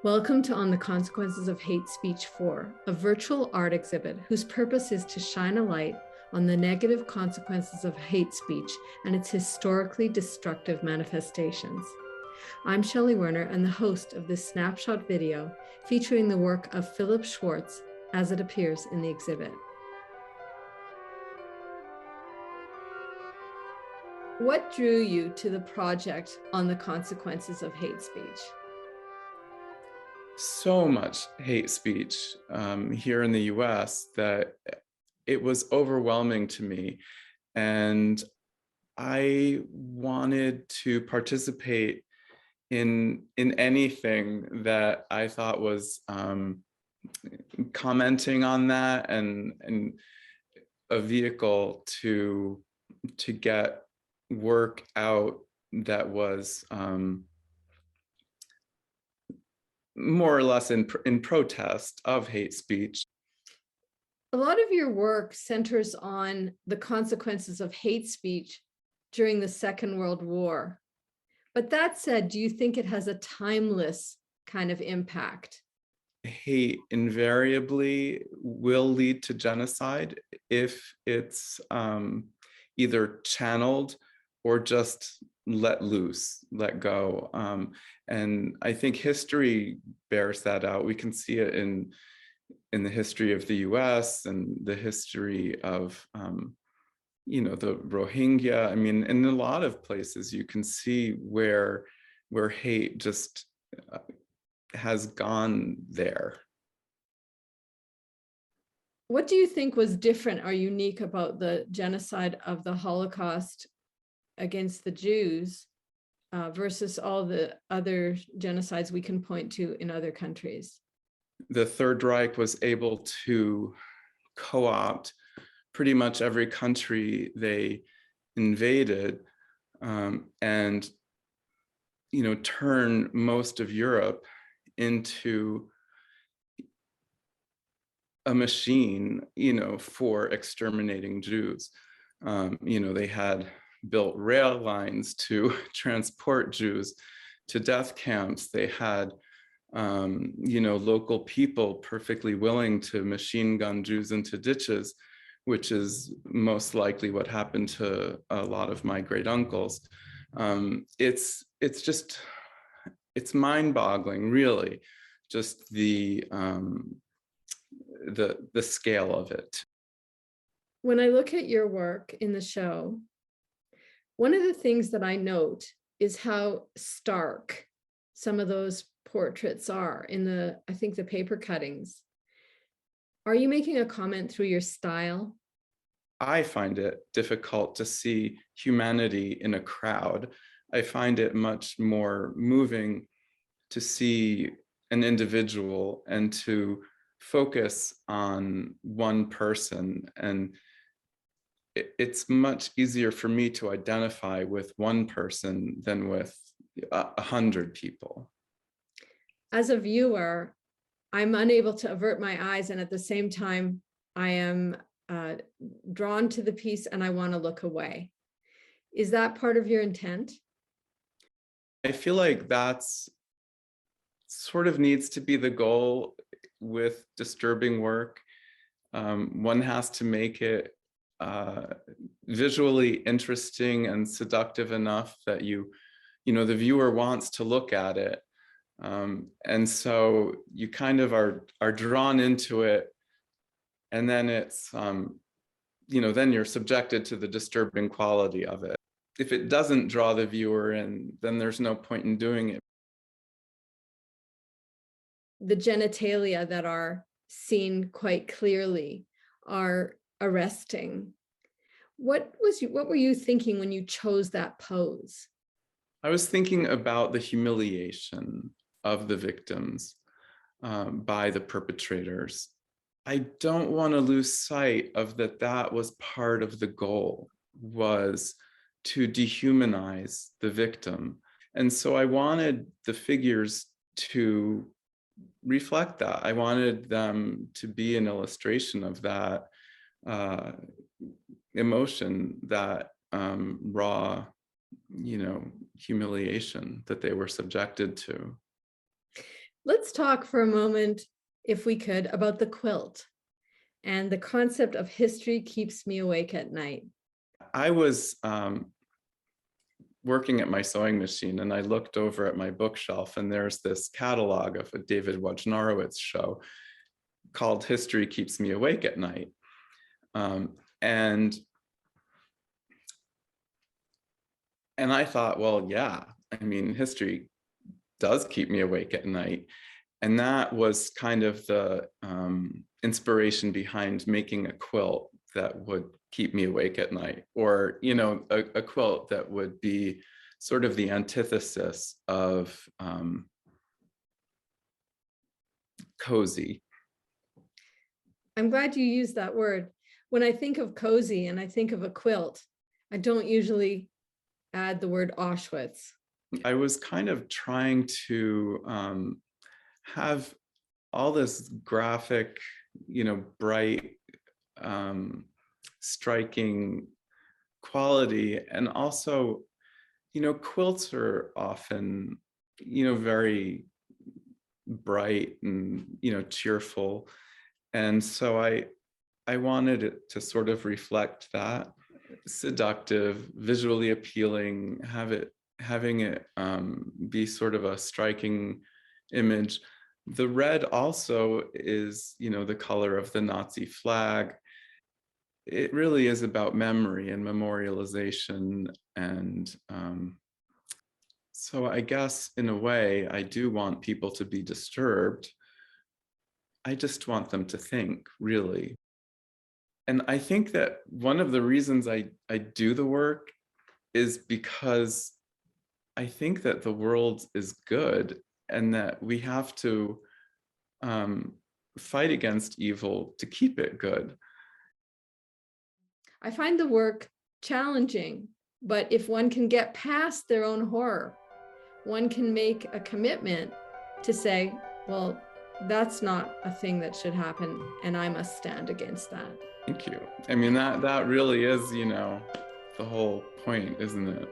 Welcome to On the Consequences of Hate Speech 4, a virtual art exhibit whose purpose is to shine a light on the negative consequences of hate speech and its historically destructive manifestations. I'm Shelley Werner and the host of this snapshot video featuring the work of Phillip Schwartz as it appears in the exhibit. What drew you to the project On the Consequences of Hate Speech? So much hate speech here in the US that it was overwhelming to me. And I wanted to participate in anything that I thought was commenting on that and a vehicle to get work out that was more or less in protest of hate speech. A lot of your work centers on the consequences of hate speech during the Second World War. But that said, do you think it has a timeless kind of impact? Hate invariably will lead to genocide if it's either channeled or just let loose, let go. And I think history bears that out. We can see it in the history of the US and the history of, the Rohingya. I mean, in a lot of places you can see where hate just has gone there. What do you think was different or unique about the genocide of the Holocaust against the Jews versus all the other genocides we can point to in other countries? The Third Reich was able to co-opt pretty much every country they invaded and turn most of Europe into a machine, for exterminating Jews. They had built rail lines to transport Jews to death camps. They had, local people perfectly willing to machine gun Jews into ditches, which is most likely what happened to a lot of my great uncles. It's mind-boggling, really, just the scale of it. When I look at your work in the show, one of the things that I note is how stark some of those portraits are in I think the paper cuttings. Are you making a comment through your style? I find it difficult to see humanity in a crowd. I find it much more moving to see an individual and to focus on one person. And it's much easier for me to identify with one person than with 100 people. As a viewer, I'm unable to avert my eyes, and at the same time, I am drawn to the piece and I want to look away. Is that part of your intent? I feel like that's sort of needs to be the goal with disturbing work. One has to make it visually interesting and seductive enough that the viewer wants to look at it. And so you kind of are drawn into it, and then it's, then you're subjected to the disturbing quality of it. If it doesn't draw the viewer in, then there's no point in doing it. The genitalia that are seen quite clearly are arresting. What were you thinking when you chose that pose? I was thinking about the humiliation of the victims by the perpetrators. I don't want to lose sight of that was part of the goal, was to dehumanize the victim. And so I wanted the figures to reflect that. I wanted them to be an illustration of that emotion, that raw, humiliation that they were subjected to. Let's talk for a moment, if we could, about the quilt and the concept of history keeps me awake at night. I was working at my sewing machine, and I looked over at my bookshelf, and there's this catalog of a David Wojnarowicz show called History Keeps Me Awake at Night. And I thought, well, yeah, I mean, history does keep me awake at night. And that was kind of the inspiration behind making a quilt that would keep me awake at night, or, you know, a quilt that would be sort of the antithesis of cozy. I'm glad you used that word. When I think of cozy and I think of a quilt, I don't usually add the word Auschwitz. I was kind of trying to have all this graphic, you know, bright, striking quality. And also, you know, quilts are often, you know, very bright and, you know, cheerful. And so I wanted it to sort of reflect that, seductive, visually appealing, having it be sort of a striking image. The red also is, you know, the color of the Nazi flag. It really is about memory and memorialization. And so I guess in a way, I do want people to be disturbed. I just want them to think, really. And I think that one of the reasons I do the work is because I think that the world is good, and that we have to fight against evil to keep it good. I find the work challenging, but if one can get past their own horror, one can make a commitment to say, well, that's not a thing that should happen, and I must stand against that. Thank you. I mean, that really is, you know, the whole point, isn't it?